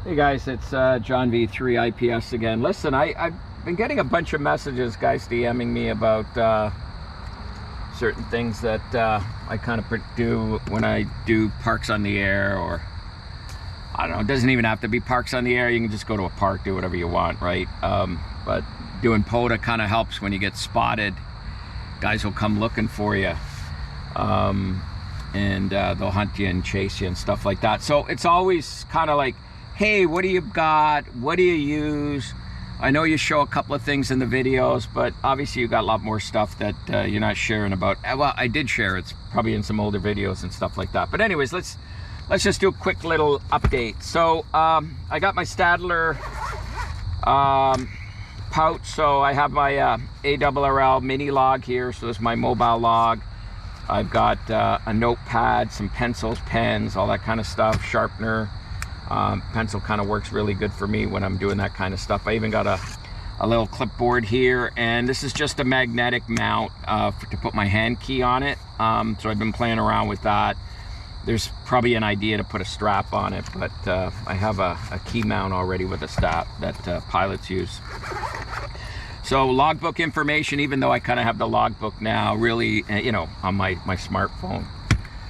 Hey guys, it's John V3 IPS again. Listen, I've been getting a bunch of messages, guys DMing me about certain things that I kind of do when I do parks on the air, or I don't know, it doesn't even have to be parks on the air. You can just go to a park, do whatever you want, right? But doing POTA kind of helps when you get spotted. Guys will come looking for you, and they'll hunt you and chase you and stuff like that. So it's always kind of like, hey, what do you got? What do you use? I know you show a couple of things in the videos, but obviously you got a lot more stuff that you're not sharing about. Well, I did share, it's probably in some older videos and stuff like that. But anyways, let's just do a quick little update. So I got my Stadler pouch. So I have my ARRL mini log here. So this is my mobile log. I've got a notepad, some pencils, pens, all that kind of stuff, sharpener. Pencil kind of works really good for me when I'm doing that kind of stuff. I even got a little clipboard here, and this is just a magnetic mount to put my hand key on it. So I've been playing around with that. There's probably an idea to put a strap on it, but I have a key mount already with a strap that pilots use. So logbook information, even though I kind of have the logbook now, really, you know, on my smartphone.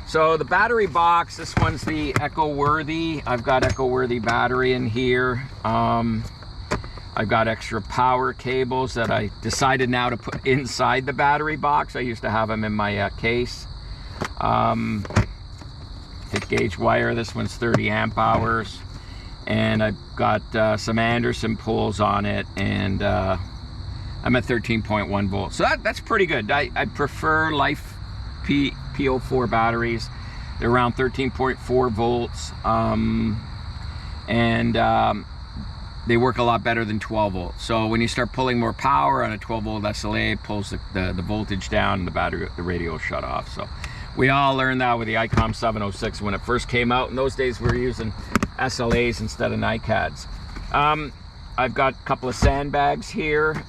So the battery box, this one's the Eco-Worthy. I've got Eco-Worthy battery in here. I've got extra power cables that I decided now to put inside the battery box. I used to have them in my case. Thick gauge wire, this one's 30 amp hours. And I've got some Anderson poles on it, and I'm at 13.1 volts. So that's pretty good. I prefer Life PO4 batteries. They're around 13.4 volts, and they work a lot better than 12 volts. So when you start pulling more power on a 12 volt SLA, it pulls the voltage down, and the radio will shut off. So we all learned that with the ICOM 706 when it first came out. In those days we were using SLAs instead of NiCads. I've got a couple of sandbags here,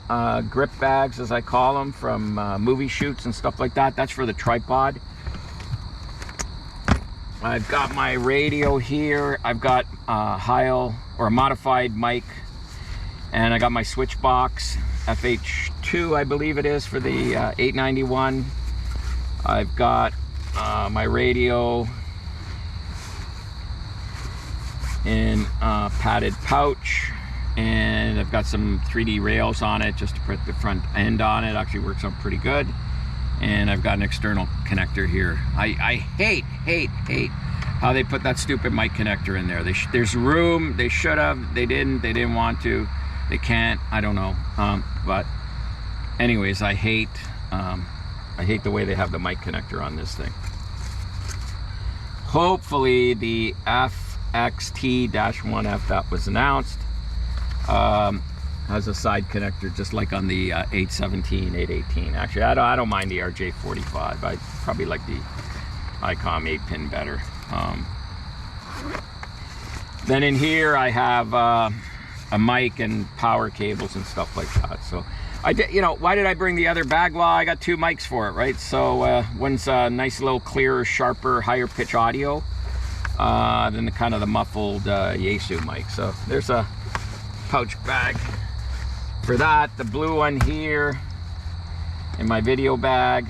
grip bags as I call them, from movie shoots and stuff like that. That's for the tripod. I've got my radio here. I've got a modified mic, and I got my switch box, FH2 I believe it is, for the 891. I've got my radio in a padded pouch. And I've got some 3D rails on it just to put the front end on it. Actually works out pretty good. And I've got an external connector here. I hate how they put that stupid mic connector in there. There's room, they should have, they didn't want to, they can't, I don't know. But anyways, I hate the way they have the mic connector on this thing. Hopefully the FXT-1F that was announced has a side connector just like on the 817, 818. Actually, I don't mind the RJ45. I probably like the ICOM 8-pin better. Then in here I have a mic and power cables and stuff like that. So I did, you know, why did I bring the other bag? Well, I got two mics for it, right? So one's a nice little clearer, sharper, higher pitch audio than the kind of the muffled Yaesu mic. So there's a pouch bag for that. The blue one here in my video bag.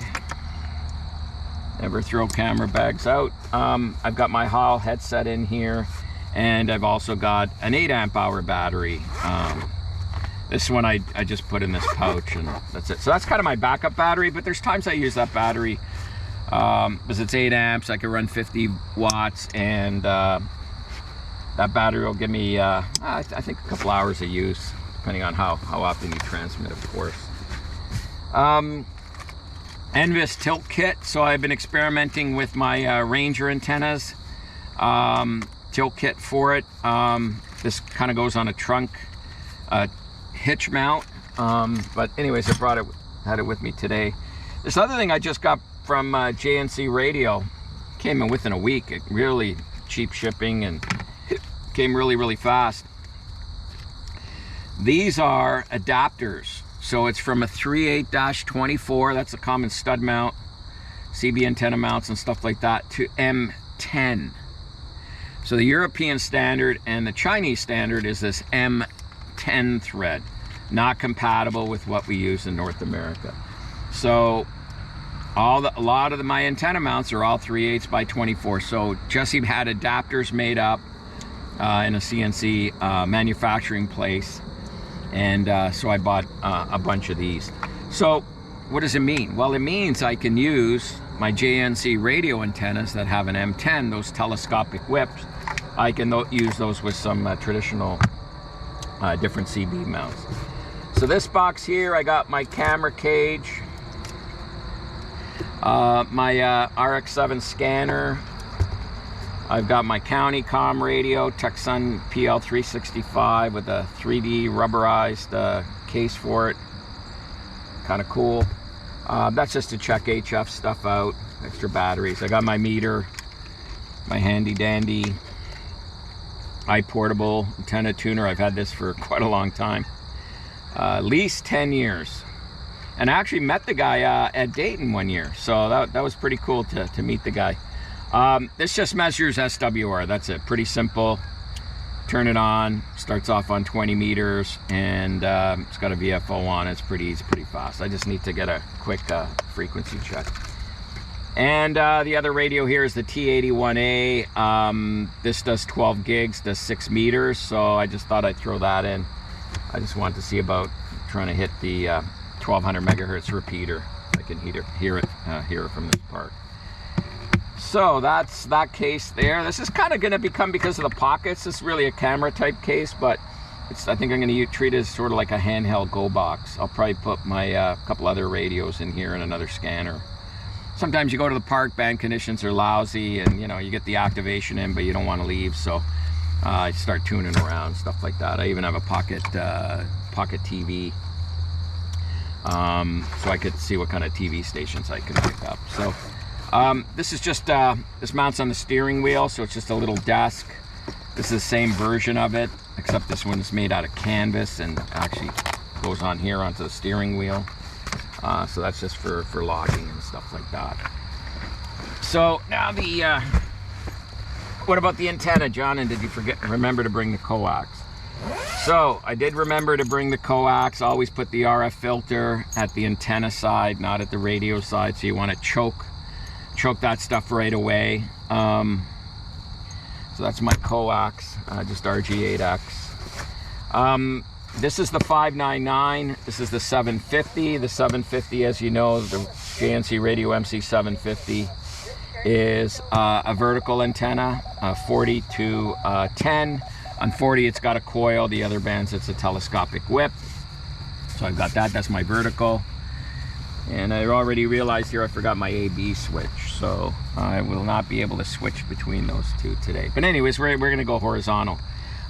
Never throw camera bags out. I've got my Hall headset in here, and I've also got an 8 amp hour battery. This one I just put in this pouch, and that's it. So that's kind of my backup battery, but there's times I use that battery because it's 8 amps. I can run 50 watts, and that battery will give me, I think, a couple hours of use, depending on how often you transmit, of course. NVIS tilt kit. So I've been experimenting with my Ranger antennas. Tilt kit for it. This kind of goes on a trunk hitch mount. But anyways, I had it with me today. This other thing I just got from JNC Radio. Came in within a week. It really cheap shipping, and came really fast. These are adapters. So it's from a 38-24, that's a common stud mount, CB antenna mounts and stuff like that, to M10. So the European standard and the Chinese standard is this M10 thread, not compatible with what we use in North America. So a lot of my antenna mounts are all 3/8 by 24. So Jesse had adapters made up in a CNC manufacturing place, and so I bought a bunch of these. So what does it mean? Well, it means I can use my JNC radio antennas that have an M10, those telescopic whips. I can use those with some traditional different CB mounts. So this box here, I got my camera cage, my RX7 scanner. I've got my county comm radio, Texan PL365 with a 3D rubberized case for it. Kind of cool. That's just to check HF stuff out, extra batteries. I got my meter, my handy dandy iPortable antenna tuner. I've had this for quite a long time, at least 10 years. And I actually met the guy at Dayton one year, so that was pretty cool to meet the guy. This just measures SWR, that's it, pretty simple. Turn it on, starts off on 20 meters, and it's got a VFO on it. It's pretty easy, pretty fast. I just need to get a quick frequency check. And the other radio here is the T81A. This does 12 gigs, does 6 meters, so I just thought I'd throw that in. I just wanted to see about trying to hit the 1200 megahertz repeater. I can hear it from this part. So that's that case there. This is kind of going to become, because of the pockets, it's really a camera type case, but I think I'm going to treat it as sort of like a handheld go box. I'll probably put my couple other radios in here and another scanner. Sometimes you go to the park, band conditions are lousy, and you get the activation in, but you don't want to leave, so I start tuning around, stuff like that. I even have a pocket TV, so I could see what kind of TV stations I can pick up. So this is just this mounts on the steering wheel, so it's just a little desk. This is the same version of it, except this one is made out of canvas and actually goes on here onto the steering wheel. So that's just for logging and stuff like that. So now what about the antenna, John? And did you remember to bring the coax? So I did remember to bring the coax. Always put the RF filter at the antenna side, not at the radio side. So you want to choke that stuff right away. So that's my coax, just RG8X. This is the 599. This is the 750. The 750, as you know, the JNC Radio MC750 is a vertical antenna, 40 to 10. On 40, it's got a coil. The other bands, it's a telescopic whip. So I've got that. That's my vertical. And I already realized here I forgot my AB switch, so I will not be able to switch between those two today. But anyways, we're going to go horizontal.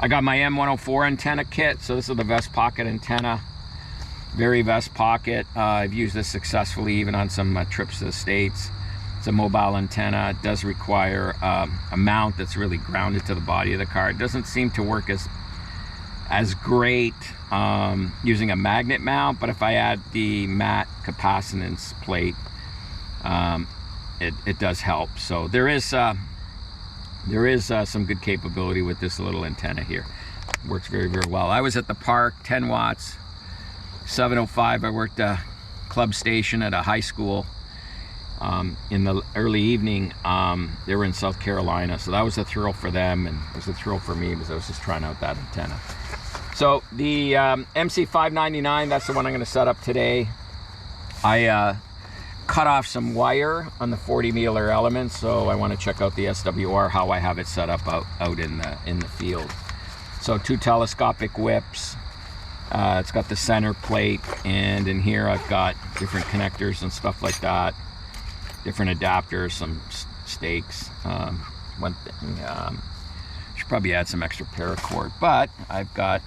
I got my M104 antenna kit, so this is the vest pocket antenna. Very vest pocket. I've used this successfully even on some trips to the States. It's a mobile antenna. It does require a mount that's really grounded to the body of the car. It doesn't seem to work as great using a magnet mount, but if I add the matte capacitance plate, it does help. So there is some good capability with this little antenna here. Works very, very well. I was at the park, 10 watts, 705. I worked a club station at a high school in the early evening. They were in South Carolina, so that was a thrill for them, and it was a thrill for me because I was just trying out that antenna. So the MC599, that's the one I'm going to set up today. I cut off some wire on the 40 meter element, so I want to check out the SWR, how I have it set up out in the field. So 2 telescopic whips. It's got the center plate, and in here I've got different connectors and stuff like that, different adapters, some stakes. One thing, should probably add some extra paracord, but I've got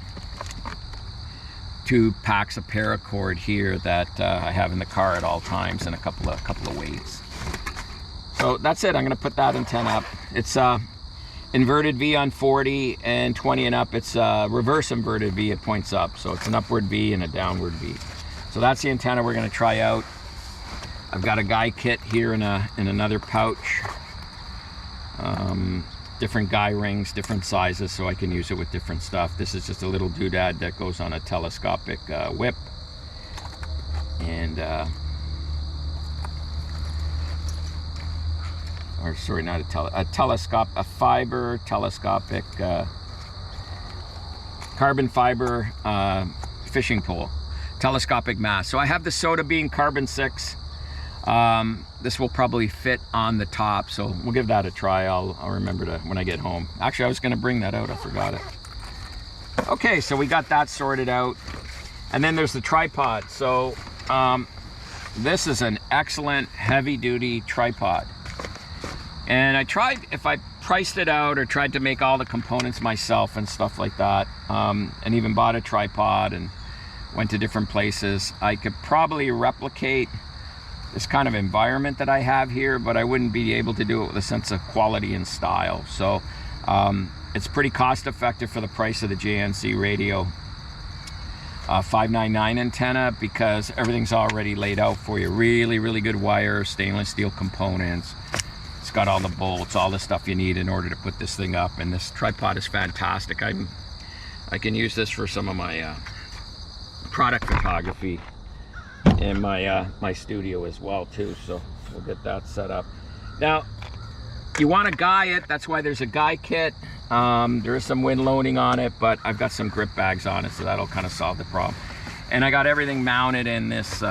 2 packs of paracord here that I have in the car at all times, and a couple of weights. So that's it. I'm going to put that antenna up. It's inverted V on 40, and 20 and up it's reverse inverted V. It points up, so it's an upward V and a downward V. So that's the antenna we're going to try out. I've got a guy kit here in another pouch. different guy rings, different sizes, so I can use it with different stuff. This is just a little doodad that goes on a telescopic whip. And or sorry, not a fiber telescopic carbon fiber fishing pole, telescopic mast. So I have the Soda Bean carbon 6. This will probably fit on the top, so we'll give that a try. I'll remember to when I get home. Actually, I was going to bring that out, I forgot it. Okay, so we got that sorted out, and then there's the tripod. So this is an excellent heavy-duty tripod, and I tried, if I priced it out or tried to make all the components myself and stuff like that, and even bought a tripod and went to different places, I could probably replicate this kind of environment that I have here, but I wouldn't be able to do it with a sense of quality and style. So it's pretty cost effective for the price of the JNC Radio 599 antenna, because everything's already laid out for you. Really good wire, stainless steel components. It's got all the bolts, all the stuff you need in order to put this thing up, and this tripod is fantastic. I can use this for some of my product photography in my studio as well too, so we'll get that set up. Now you want to guy it, that's why there's a guy kit. There is some wind loading on it, but I've got some grip bags on it, so that'll kind of solve the problem. And I got everything mounted in this,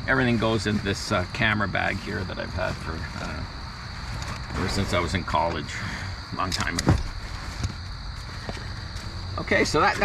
everything goes in this camera bag here that I've had for ever since I was in college, a long time ago. Okay, so that